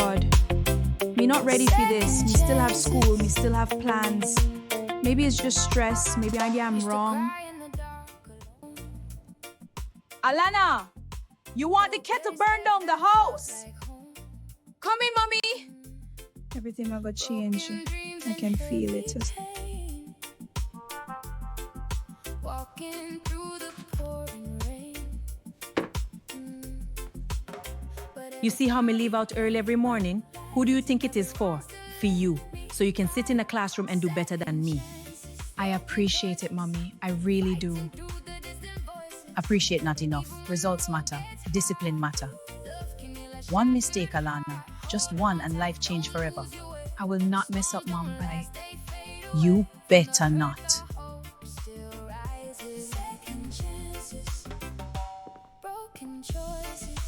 God. Me not ready for this. Me still have school. Me still have plans. Maybe it's just stress. Maybe I am wrong. Alana, you want the kettle burn down the house? Come in, mommy. Everything I got change. I can feel it. Walking through the pouring rain. You see how me leave out early every morning? Who do you think it is for? For you. So you can sit in a classroom and do better than me. I appreciate it, Mommy. I really do. Appreciate not enough. Results matter. Discipline matter. One mistake, Alana. Just one, and life change forever. I will not mess up, Mom, but You better not. Broken choices.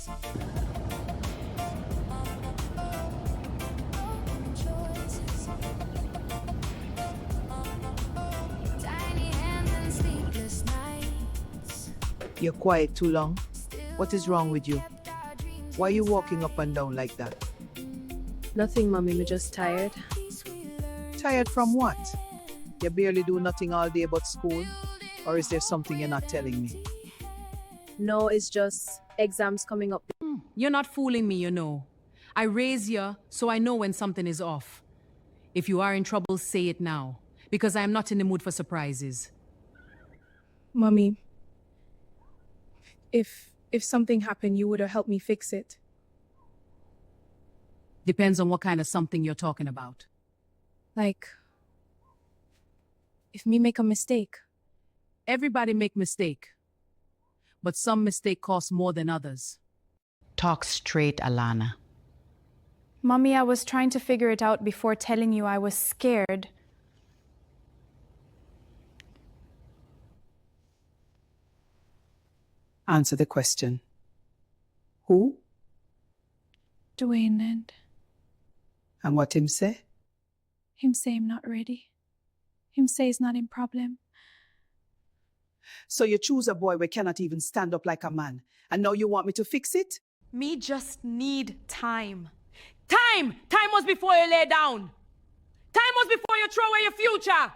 Broken choices. Tiny hands and sleepless nights. You're quiet too long. What is wrong with you? Why are you walking up and down like that? Nothing, Mommy. I'm just tired. Tired from what? You barely do nothing all day but school? Or is there something you're not telling me? No, it's just exams coming up. You're not fooling me, you know. I raise you so I know when something is off. If you are in trouble, say it now. Because I am not in the mood for surprises. Mommy, if something happened, you would have helped me fix it. Depends on what kind of something you're talking about. Like, if me make a mistake. Everybody make mistake. But some mistake cost more than others. Talk straight, Alana. Mommy, I was trying to figure it out before telling you I was scared. Answer the question. Who? Dwayne And what him say? him say I'm not ready. Him say it's not in problem. So you choose a boy where cannot even stand up like a man, and now you want me to fix it? Me just need time. Time! Time was before you lay down. Time was before you throw away your future.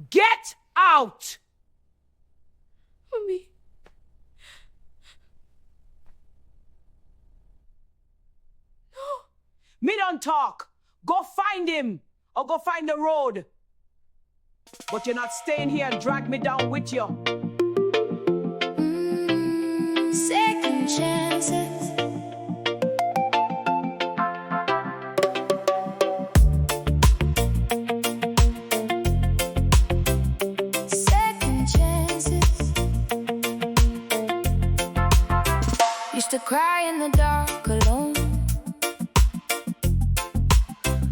Get out! Mommy. Me don't talk. Go find him or go find the road. But you're not staying here and drag me down with you. Second chances. Second chances. Used to cry in the dark alone.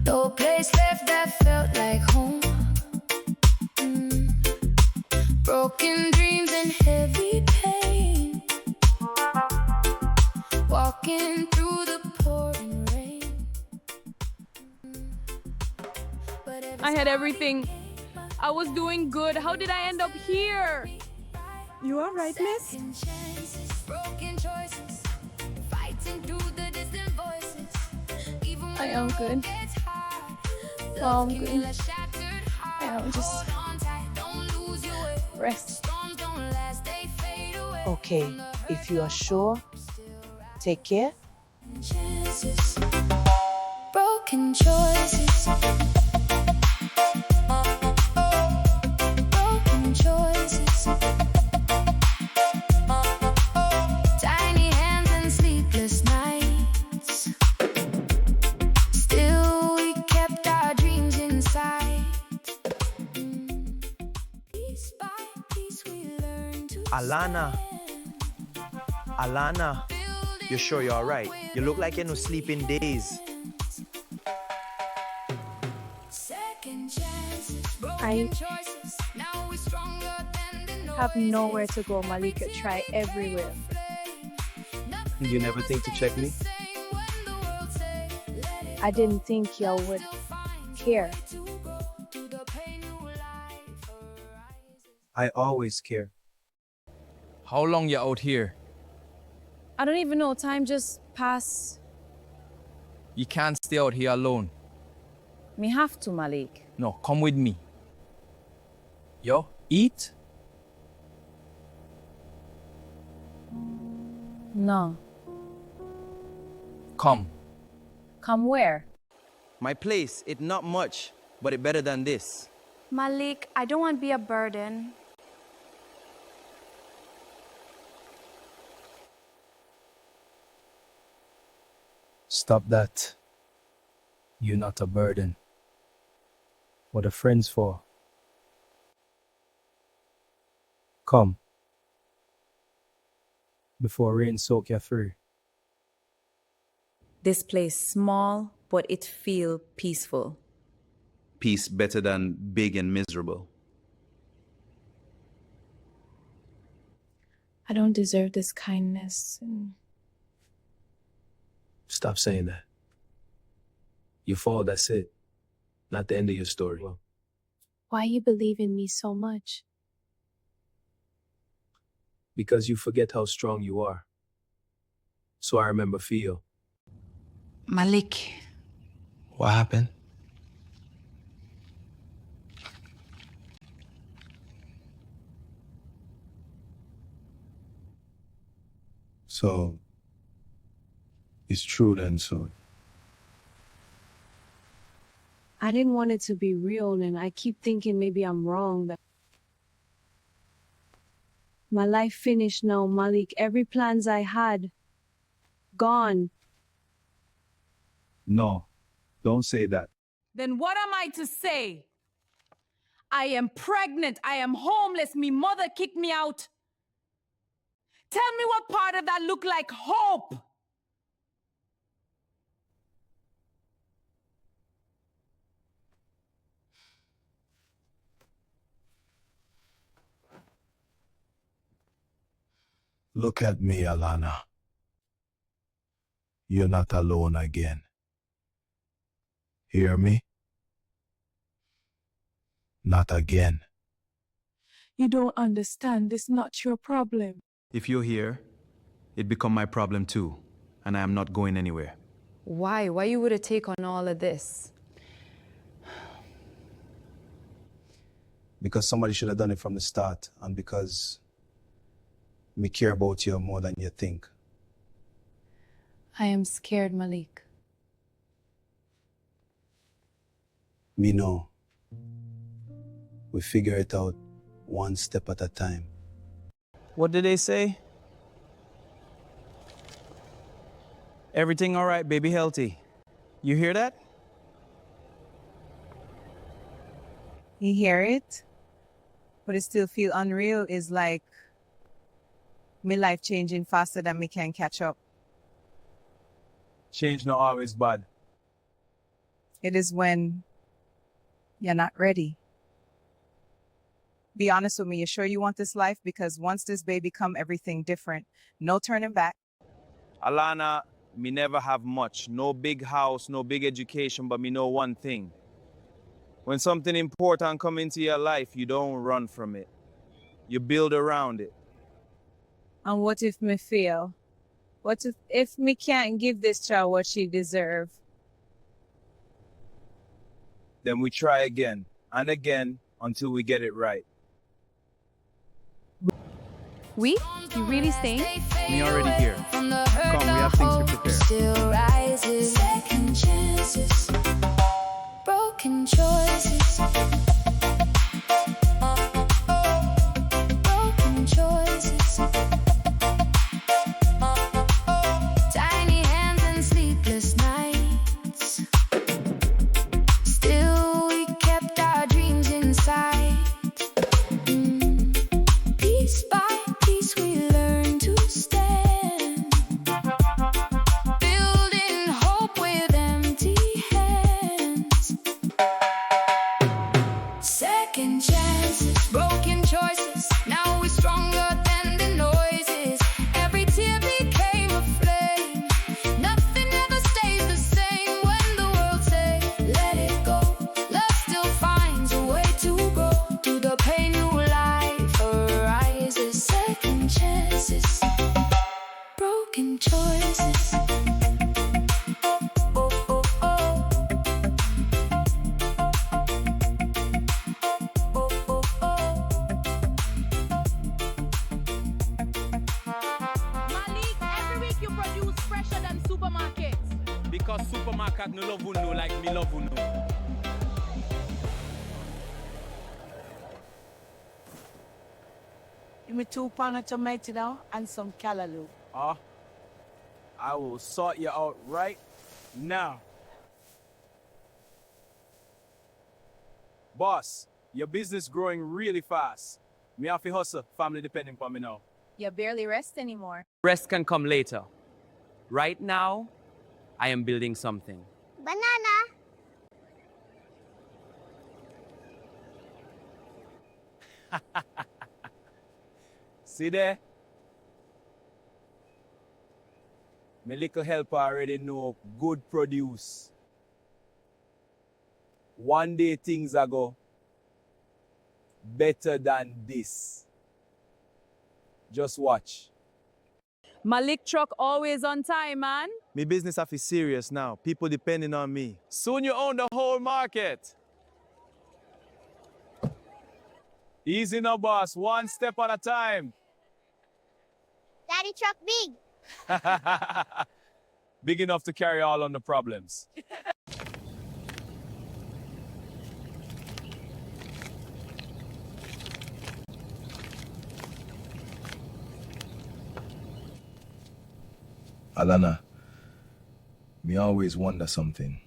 No place left that felt like home. Broken dreams and heavy pain. Walking through the pouring rain. I had everything. I was doing good. How did I end up here? You all right, miss? Broken choices. Fighting through the distant voices. Even when I am good. it's hard. Well, I'm Love can good. heal a shattered heart. I am just Hold on tight, don't lose your way. rest. Storms don't last, they fade away. Okay, if you are sure, take care. Chances. Broken choices. Broken choices. Tiny hands and sleepless nights. Still, we kept our dreams inside. Piece by piece, we learned to Alana. Alana, you sure you're alright? You look like you're no sleeping days. Second chances. I Broken choices. Now we're stronger than the noise. have nowhere to go. Malika try everywhere. You never think to check me? I didn't think y'all would care. I always care. How long you out here? I don't even know. Time just passed. You can't stay out here alone. Me have to, Malik. No, come with me. Yo, eat? No. Come. Come where? My place, it not much, but it better than this. Malik, I don't want to be a burden. Stop that. You're not a burden. What are friends for? Come. Before rain soak you through. This place small, but it feel peaceful. Peace better than big and miserable. I don't deserve this kindness. Stop saying that. You fall, that's it. Not the end of your story. Why you believe in me so much? Because you forget how strong you are. So I remember feel. Malik, What happened? So, it's true then, so. I didn't want it to be real, and I keep thinking maybe I'm wrong. That my life finished now, Malik. Every plans I had, gone. No, don't say that. Then what am I to say? I am pregnant. I am homeless. Me mother kicked me out. Tell me what part of that look like hope? Look at me, Alana. You're not alone again. Hear me? Not again. You don't understand. This is not your problem. If you're here, it become my problem too, and I am not going anywhere. Why? Why you would take on all of this? Because somebody should have done it from the start, and because me care about you more than you think. I am scared, Malik. Me know. We figure it out one step at a time. What did they say? Everything all right, baby healthy. You hear that? You hear it? But it still feel unreal. It's like me life changing faster than me can catch up. Change not always bad. It is when you're not ready. Be honest with me. You sure you want this life? Because once this baby come, everything different. No turning back. Alana, me never have much. No big house, no big education, but me know one thing. When something important come into your life, you don't run from it. You build around it. And what if me fail? What if me can't give this child what she deserve? Then we try again and again until we get it right. We? You really staying? Me already here. Come, we have things to prepare. Still rises. Second chances. Broken choices. Broken choices. Tiny hands and sleepless nights. Still we kept our dreams inside. Piece by piece we learned to stand. Building hope with empty hands. because supermarket no love uno like me love uno. Give me 2 pounds of tomato now and some callaloo. I will sort you out right now. Boss, your business growing really fast. Me have to hustle, family depending on me now. You barely rest anymore. Rest can come later. Right now, I am building something. Banana. See there? My little helper already know good produce. One day things are go better than this. Just watch. Malik truck always on time, man. My business is serious now. People depending on me. Soon you own the whole market. Easy now, boss. One step at a time. Daddy truck big. Big enough to carry all on the problems. Alana, me always wonder something.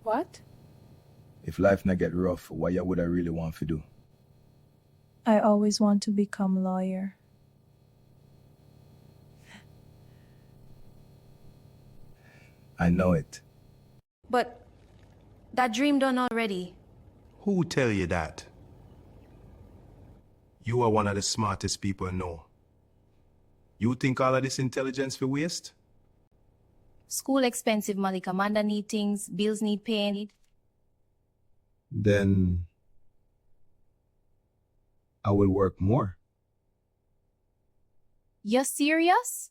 What? If life not get rough, what you would I really want to do? I always want to become lawyer. I know it. But that dream done already. Who tell you that? You are one of the smartest people I know. You think all of this intelligence for waste? School expensive, Malik. Amanda need things, bills need paying. Then I will work more. You're serious?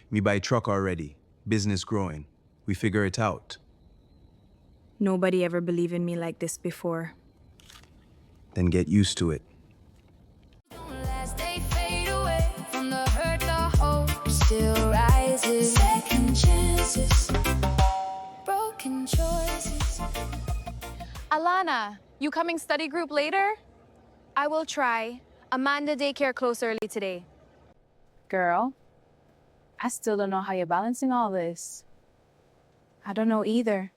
Me buy truck already. Business growing. We figure it out. Nobody ever believed in me like this before. Then get used to it. Still rises. Second chances, broken choices. Alana, you coming study group later? I will try. Amanda daycare closed early today. Girl, I still don't know how you're balancing all this. I don't know either.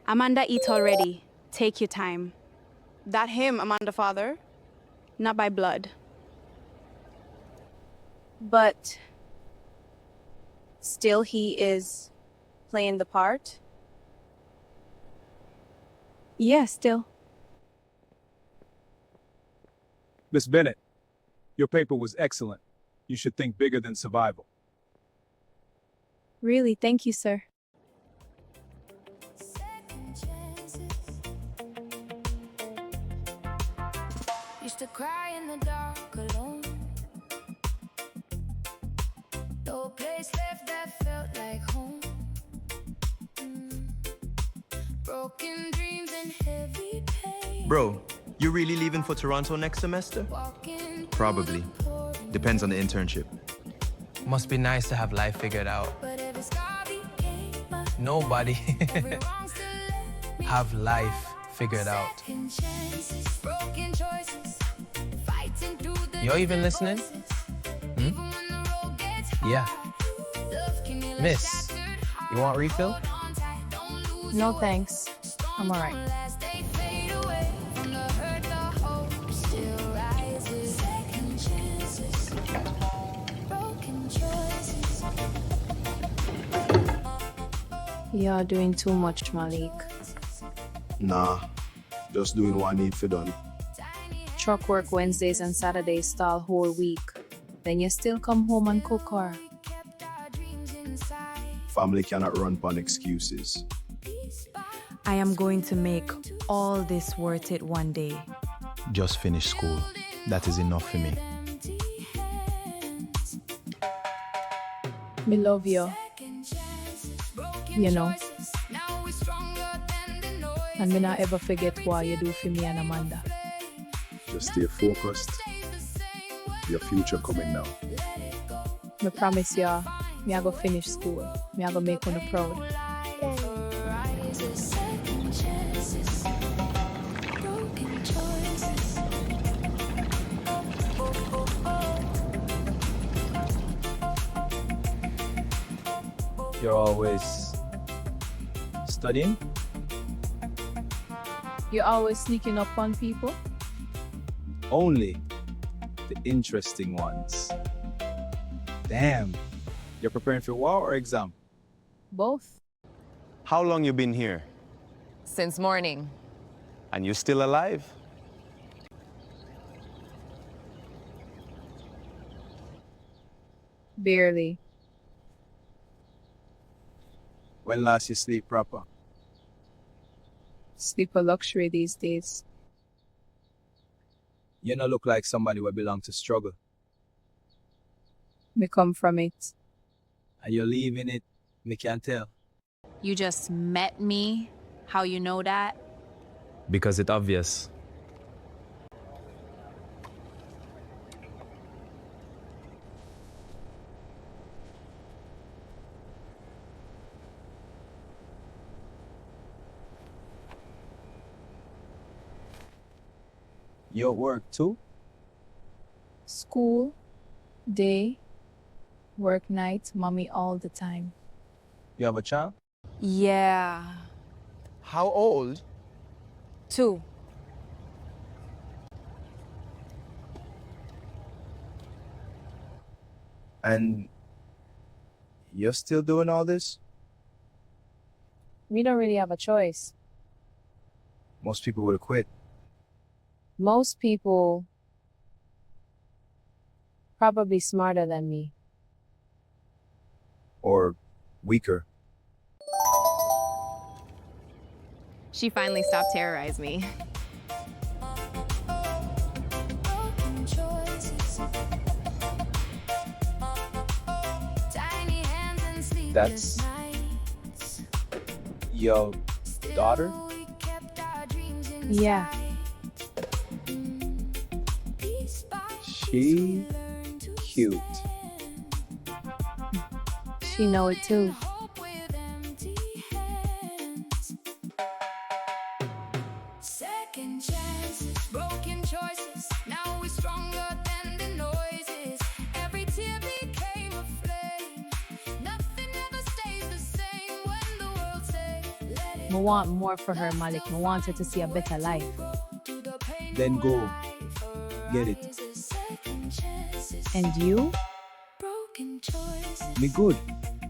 Amanda eat already. Take your time. That him, Amanda father. Not by blood. But still he is playing the part? Yeah, still. Miss Bennett, your paper was excellent. You should think bigger than survival. Really, thank you, sir. Used to cry in the dark alone. No place left that felt like home. Broken dreams and heavy pain. Bro, you really leaving for Toronto next semester? Probably. Depends on the internship. Must be nice to have life figured out. Nobody have life figured out. You're even listening? Yeah. Miss, you want refill? No thanks. I'm all right. You're doing too much, Malik. Nah, just doing what I need for done. Truck work Wednesdays and Saturdays stall whole week. Then you still come home and cook or? Family cannot run on excuses. I am going to make all this worth it one day. Just finish school. That is enough for me. Me love you. You know. And me not ever forget what you do for me and Amanda. Just stay focused. Your future coming now. Me promise you, Me I go finish school. Me I go make one proud. Second chances, broken choices. You're always studying? You always sneaking up on people? Only the interesting ones. Damn. You're preparing for war or exam? Both. How long you been here? Since morning. And you still alive? Barely. When last you sleep proper? Sleep a luxury these days. You don't look like somebody who belong to struggle. Me come from it. And you're leaving it, me can't tell. You just met me? How you know that? Because it's obvious. You at work too? School, day, work night, mommy all the time. You have a child? Yeah. How old? 2. And you're still doing all this? We don't really have a choice. Most people would have quit. Most people probably smarter than me. Or weaker. She finally stopped terrorizing me. Broken choices. Tiny hands and sleepless That's nights. your daughter? We kept our dreams Yeah. She cute. She know it too. hope with empty hands. Second chances, broken choices. Now we're stronger than the noises. Every tear became a flame. Nothing ever stays the same when the world says, let it I want more for her, Malik. I want her to see a better life. to the pain. Then go. Get it. Second chances, And you? broken choices. Me good.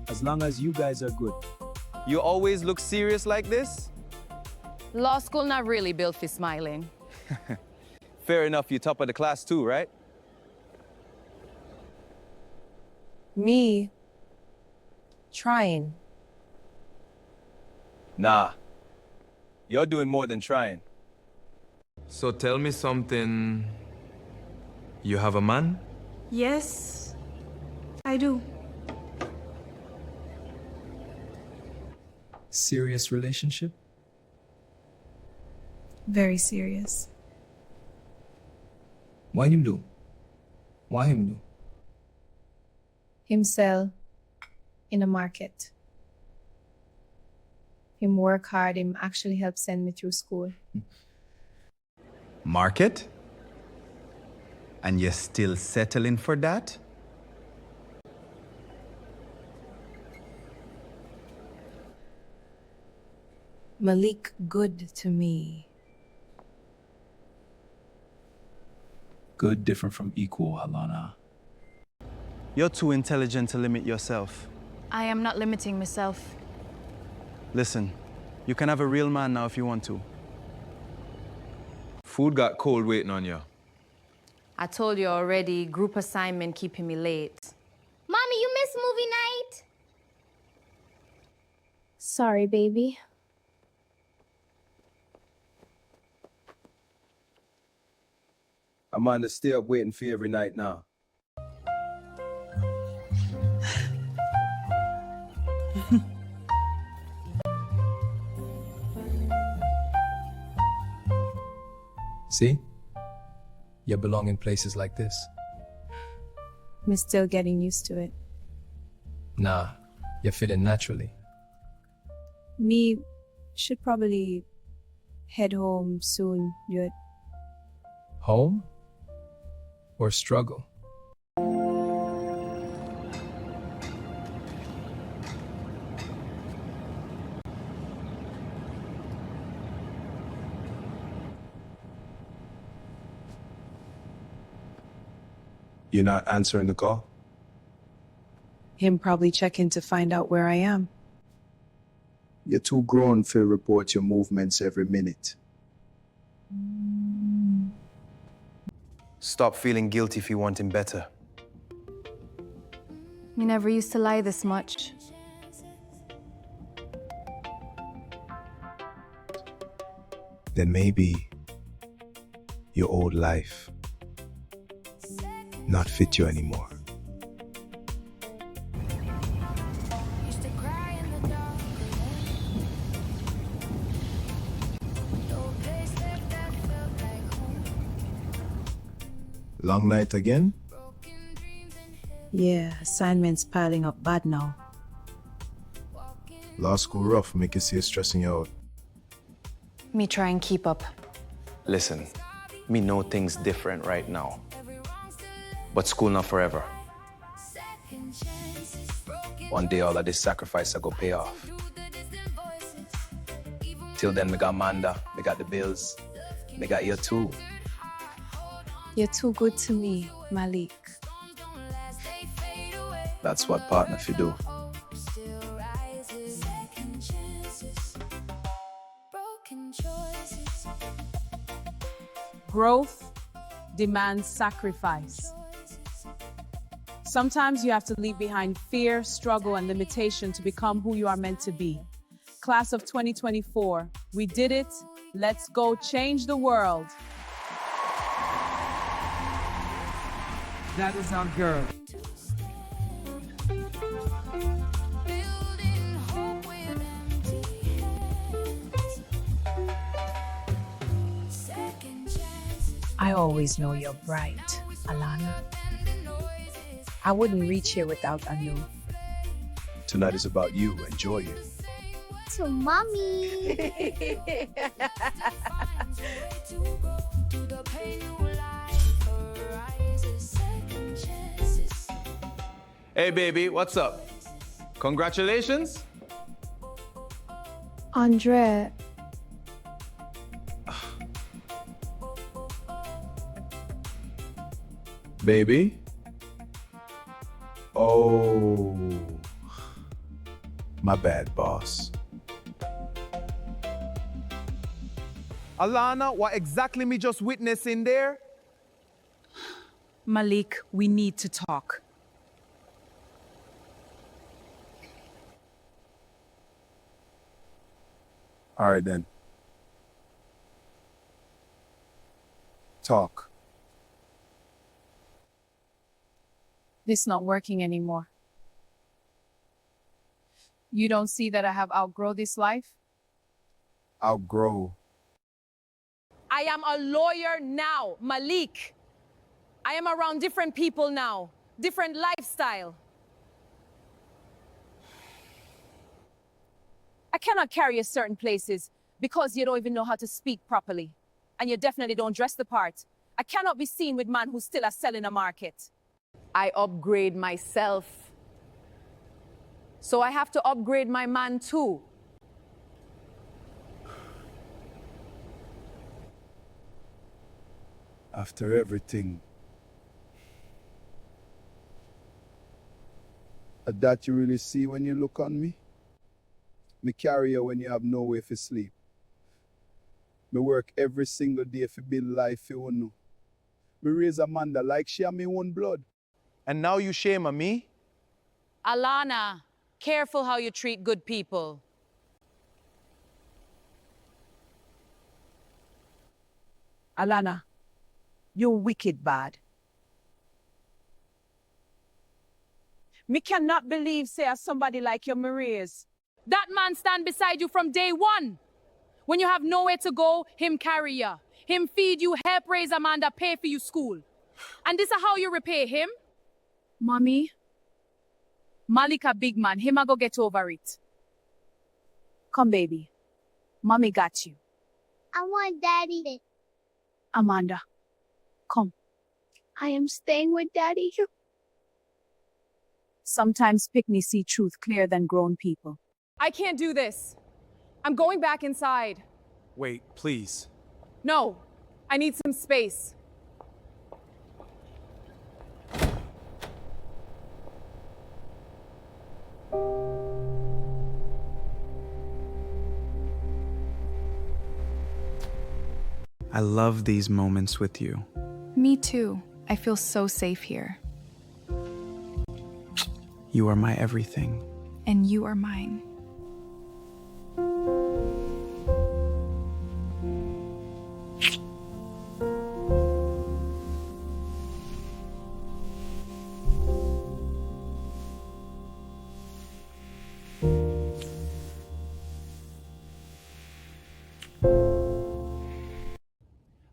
As long as you guys are good. You always look serious like this? Law school not really built for smiling. Fair enough, you top of the class too, right? Me trying. Nah. You're doing more than trying. So tell me something. You have a man? Yes, I do. Serious relationship? Very serious. Why him do? Why him do? Him sell in a market. Him work hard. Him actually help send me through school. Market? And you're still settling for that? Malik good to me. Good different from equal, Alana. You're too intelligent to limit yourself. I am not limiting myself. Listen, you can have a real man now if you want to. Food got cold waiting on you. I told you already, group assignment keeping me late. Mommy, you missed movie night? Sorry, baby. Amanda, stay up waiting for you every night now. See? You belong in places like this. I'm still getting used to it. Nah, you're fitting naturally. Me should probably head home soon, yet. Home? Or struggle? You're not answering the call? Him probably checking to find out where I am. You're too grown to report your movements every minute. Stop feeling guilty if you want him better. You never used to lie this much. Then maybe your old life not fit you anymore. Used to cry in the dark. No place left that felt like home. Long night again? Yeah, assignments piling up bad now. Law school rough, make you see it stressing you out. Me try and keep up. Listen, me know things different right now. But school not forever. One day all of this sacrifice I go pay off. Till then, me got Amanda, me got the bills, me got you too. You're too good to me, Malik. That's what partner should do. Growth demands sacrifice. Sometimes you have to leave behind fear, struggle, and limitation to become who you are meant to be. Class of 2024, we did it. Let's go change the world. That is our girl. I always know you're bright, Alana. I wouldn't reach here without Anu. Tonight is about you. Enjoy it. To mommy. Hey, baby, what's up? Congratulations? Andre, Baby? Oh. My bad, boss. Alana, what exactly me just witnessed in there? Malik, we need to talk. All right, then. Talk. This not working anymore. You don't see that I have outgrown this life? Outgrow. I am a lawyer now, Malik. I am around different people now, different lifestyle. I cannot carry you certain places because you don't even know how to speak properly. And you definitely don't dress the part. I cannot be seen with man who's still a sell in a market. I upgrade myself. So I have to upgrade my man too. After everything. That you really see when you look on me? Me carry you when you have nowhere to sleep. Me work every single day to build life for you. Me raise Amanda like she have me own blood. And now you shame on me? Alana, careful how you treat good people. Alana, you're wicked bad. Me cannot believe, say, as somebody like your Maria's. That man stand beside you from day one. When you have nowhere to go, him carry you. Him feed you, help raise Amanda, pay for you school. And this is how you repay him? Mommy, Malik a big man. Him a go get over it. Come, baby. Mommy got you. I want daddy. Amanda, come. I am staying with Daddy. Sometimes Pickney see truth clearer than grown people. I can't do this. I'm going back inside. Wait, please. No, I need some space. I love these moments with you. Me too. I feel so safe here. You are my everything. And you are mine.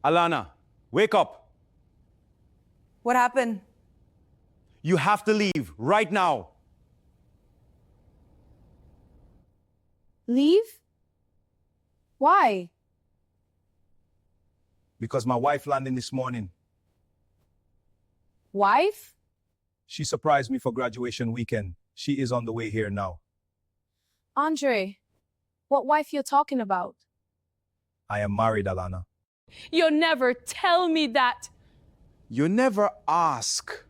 Alana, wake up. What happened? You have to leave right now. Leave? Why? Because my wife landed this morning. Wife? She surprised me for graduation weekend. She is on the way here now. Andre, what wife you talking about? I am married, Alana. You never tell me that. You never ask.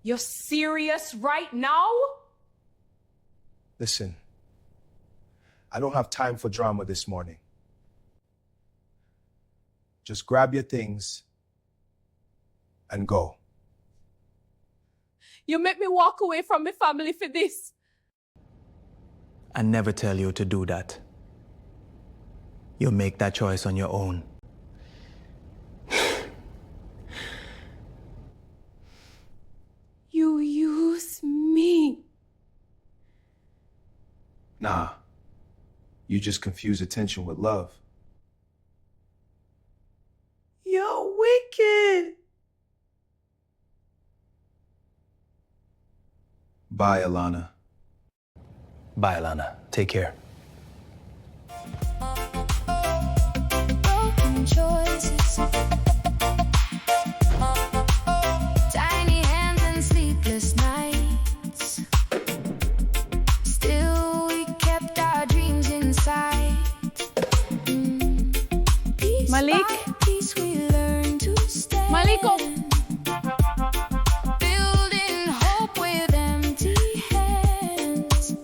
You're serious right now? Listen, I don't have time for drama this morning. Just grab your things and go. You make me walk away from my family for this. I never tell you to do that. You make that choice on your own. You use me. Nah, you just confuse attention with love. You're wicked. Bye, Alana. Bye, Alana. Take care. Broken choices. Tiny hands and sleepless nights. Still, we kept our dreams inside. Piece Malik? by piece, we learned to stand. Malik, oh. Building hope with empty hands.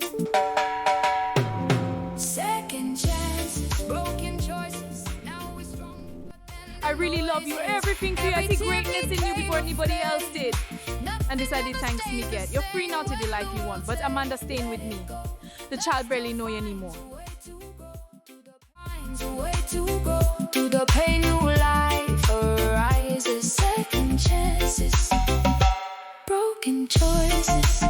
Second chances, broken choices. Now we're strong. I really love you. Everything to you. I see greatness in you before anybody else did. And decided thanks me get. You're free now to the life you want, but Amanda's staying with me. The child barely know you anymore. Finds a way to go to the pain, new life arises. Second chances, broken choices.